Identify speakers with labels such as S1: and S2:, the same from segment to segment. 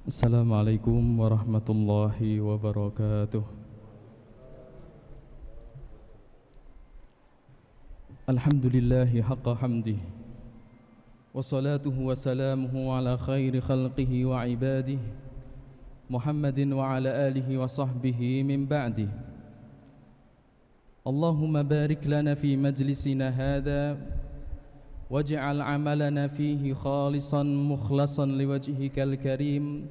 S1: Assalamualaikum warahmatullahi wabarakatuh. Alhamdulillahi haqqa hamdih, wassalatuhu wassalamuhu ala khairi khalqihi wa ibadih, Muhammadin wa ala alihi wa sahbihi min ba'dih. Allahumma barik lana fi majlisina hadha waj'al amalana fihi khalisan mukhlasan liwajhikal karim.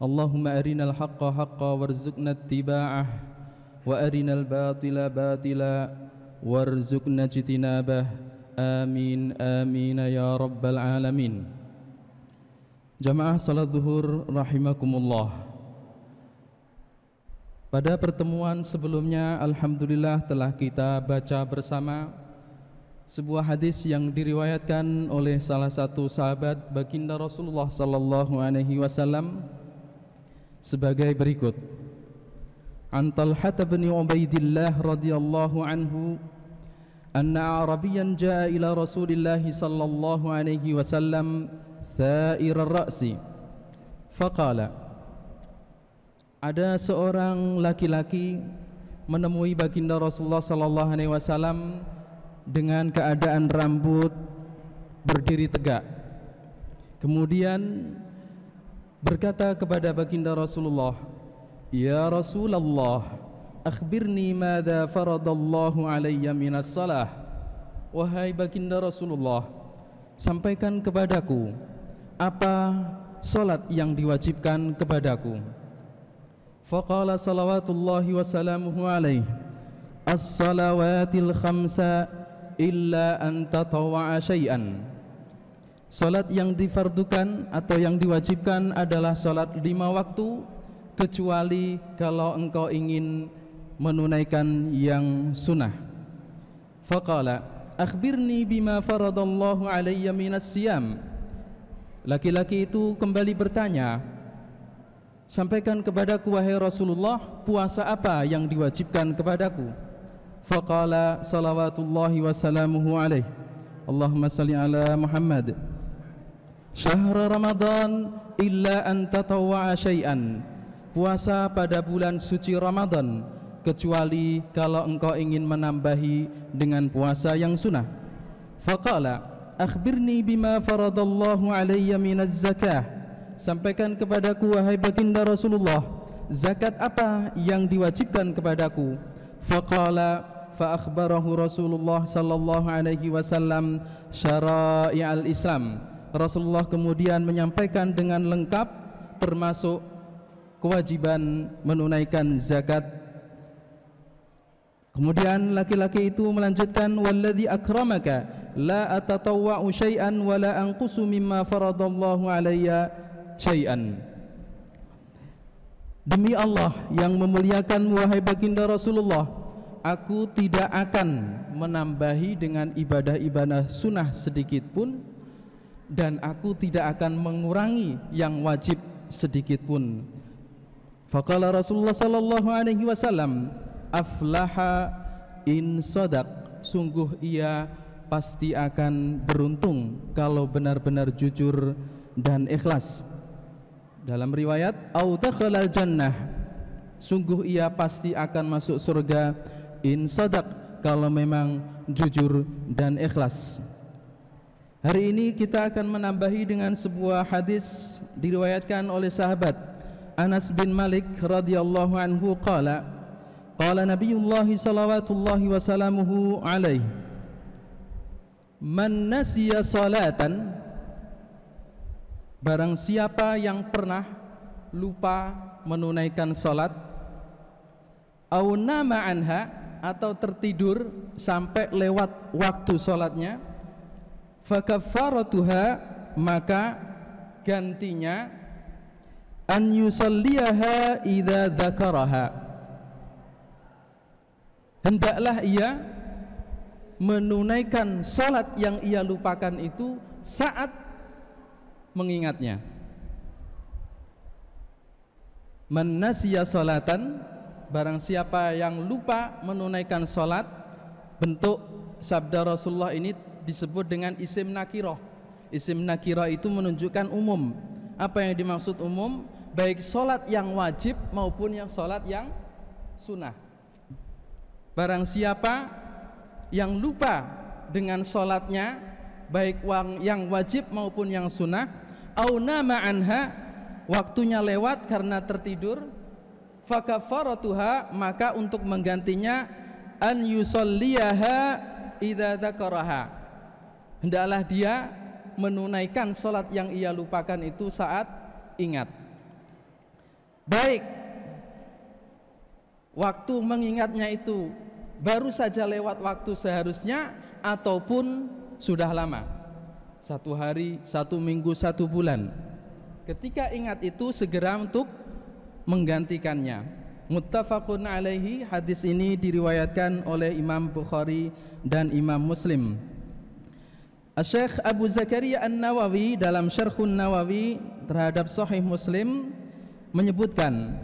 S1: Allahumma arinal haqqa haqqa warzuqna ittiba'ah wa arinal batila batila warzuqna ijtinabah. Amin amin ya rabbal alamin. Jamaah salat zuhur rahimakumullah. Pada pertemuan sebelumnya alhamdulillah telah kita baca bersama sebuah hadis yang diriwayatkan oleh salah satu sahabat baginda Rasulullah sallallahu alaihi wasallam sebagai berikut. An Talhah bin Ubaidillah radhiyallahu anhu anna Arabiyan jaa ila Rasulillah sallallahu alaihi wasallam tha'ir ar-ra'si faqala, ada seorang laki-laki menemui baginda Rasulullah sallallahu alaihi wasallam dengan keadaan rambut berdiri tegak. Kemudian berkata kepada baginda Rasulullah, "Ya Rasulullah, akhbirni madza faradallahu alayya minas salah." Wahai baginda Rasulullah, sampaikan kepadaku apa salat yang diwajibkan kepadaku. Faqala salawatullahi wassalamuhu alaihi, as-salawatil khamsa illa an tatawwa'a syai'an. Salat yang difardukan atau yang diwajibkan adalah salat 5 waktu, kecuali kalau engkau ingin menunaikan yang sunnah. Faqala akhbirni bima faradallahu alayya minas siyam. Laki-laki itu kembali bertanya, sampaikan kepadaku wahai Rasulullah, puasa apa yang diwajibkan kepadaku. Faqala salawatullahi wassalamuhu alaihi, Allahumma salli ala Muhammad, syahra Ramadan illa an tatawwa'a syai'an. Puasa pada bulan suci Ramadan, kecuali kalau engkau ingin menambahi dengan puasa yang sunnah. Faqala akhbirni bima faradallahu alayya minaz zakah. Sampaikan kepadaku wahai baginda Rasulullah, zakat apa yang diwajibkan kepadaku. Faqala fa akhbarahu Rasulullah sallallahu alaihi wasallam syara'i'al Islam. Rasulullah kemudian menyampaikan dengan lengkap termasuk kewajiban menunaikan zakat. Kemudian laki-laki itu melanjutkan, walladzi akramaka la atatawwa'u syai'an wa la anqusu mimma faradallahu alayya syai'an. Demi Allah yang memuliakan wahai baginda Rasulullah, aku tidak akan menambahi dengan ibadah-ibadah sunnah sedikit pun, dan aku tidak akan mengurangi yang wajib sedikit pun. Faqala Rasulullah sallallahu alaihi wasallam, aflaha in sadaq. Sungguh ia pasti akan beruntung kalau benar-benar jujur dan ikhlas. Dalam riwayat, au dakhalal jannah. Sungguh ia pasti akan masuk surga in sadaq, kalau memang jujur dan ikhlas. Hari ini kita akan menambahi dengan sebuah hadis diriwayatkan oleh sahabat Anas bin Malik radhiyallahu anhu qala, qala Nabiyullah salawatullahi wassalamuhu alaihi, man nasiya salatan, barang siapa yang pernah lupa menunaikan salat, au nama anha, atau tertidur sampai lewat waktu sholatnya, fakaffaratuha, maka gantinya an yusalliyaha idza dzakaraha, hendaklah ia menunaikan sholat yang ia lupakan itu saat mengingatnya. Man nasiya sholatan, barang siapa yang lupa menunaikan sholat. Bentuk sabda Rasulullah ini disebut dengan isim nakirah. Isim nakirah itu menunjukkan umum, Apa yang dimaksud umum? Baik sholat yang wajib maupun yang sholat yang sunnah. Barang siapa yang lupa dengan sholatnya, baik yang wajib maupun yang sunnah, au nama anha, waktunya lewat karena tertidur, fakafaratuha, maka untuk menggantinya an yusalliyaha idza dzakaraha, hendaklah dia menunaikan sholat yang ia lupakan itu saat ingat. Baik waktu mengingatnya itu baru saja lewat waktu seharusnya ataupun sudah lama, 1 hari, 1 minggu, 1 bulan. Ketika ingat itu segera untuk menggantikannya. Muttafaqun alaihi, hadis ini diriwayatkan oleh Imam Bukhari dan Imam Muslim. Syekh Abu Zakaria An-Nawawi dalam Syarhun Nawawi terhadap Sahih Muslim menyebutkan,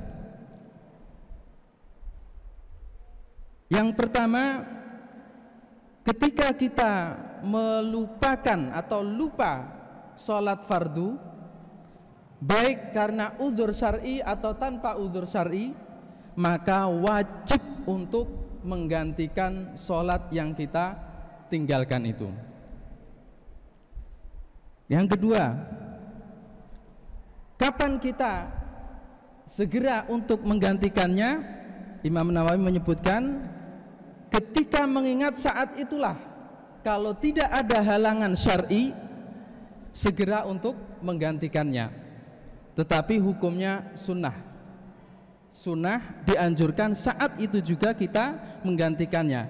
S1: yang pertama, ketika kita melupakan atau lupa sholat fardu, baik karena uzur syar'i atau tanpa uzur syar'i, maka wajib untuk menggantikan sholat yang kita tinggalkan itu. Yang kedua, kapan kita segera untuk menggantikannya? Imam Nawawi menyebutkan, ketika mengingat saat itulah, kalau tidak ada halangan syar'i, segera untuk menggantikannya. Tetapi hukumnya sunnah. Sunnah dianjurkan saat itu juga kita menggantikannya,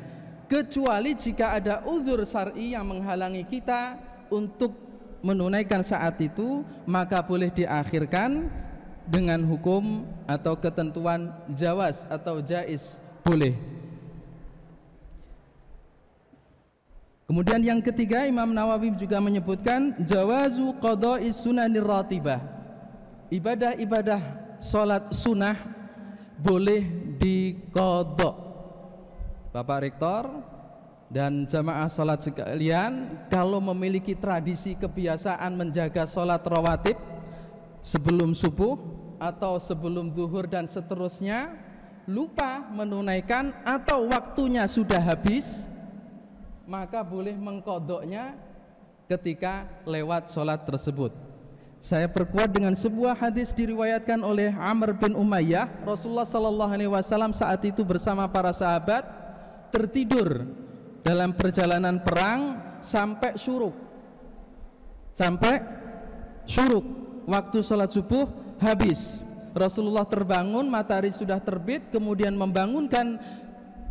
S1: kecuali jika ada uzur syar'i yang menghalangi kita untuk menunaikan saat itu, maka boleh diakhirkan dengan hukum atau ketentuan jawaz atau jaiz, boleh. Kemudian yang ketiga, Imam Nawawi juga menyebutkan jawazu qada'i sunanir ratibah, ibadah-ibadah sholat sunnah boleh diqadha. Bapak Rektor dan jamaah sholat sekalian, kalau memiliki tradisi kebiasaan menjaga sholat rawatib sebelum subuh atau sebelum zuhur dan seterusnya, lupa menunaikan atau waktunya sudah habis, maka boleh mengqadhanya ketika lewat sholat tersebut. Saya perkuat dengan sebuah hadis diriwayatkan oleh Amr bin Umayyah. Rasulullah SAW saat itu bersama para sahabat tertidur dalam perjalanan perang sampai syuruk. Waktu sholat subuh habis. Rasulullah terbangun, matahari sudah terbit, kemudian membangunkan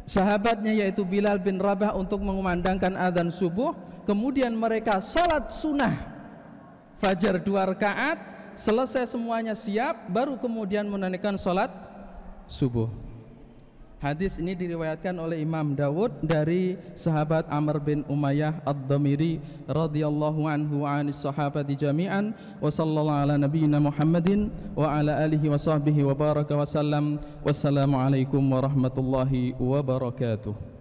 S1: sahabatnya yaitu Bilal bin Rabah untuk mengumandangkan adzan subuh. Kemudian mereka sholat sunnah fajar 2 rakaat, selesai semuanya siap, baru kemudian menunaikan sholat subuh. Hadis ini diriwayatkan oleh Imam Dawud dari sahabat Amr bin Umayyah Ad-Damiri radhiyallahu anhu wa anis sahabati jami'an, wa sallallahu ala nabiyyina Muhammadin wa ala alihi wa sahbihi wa baraka wa sallam. Wassalamu alaikum warahmatullahi wabarakatuh.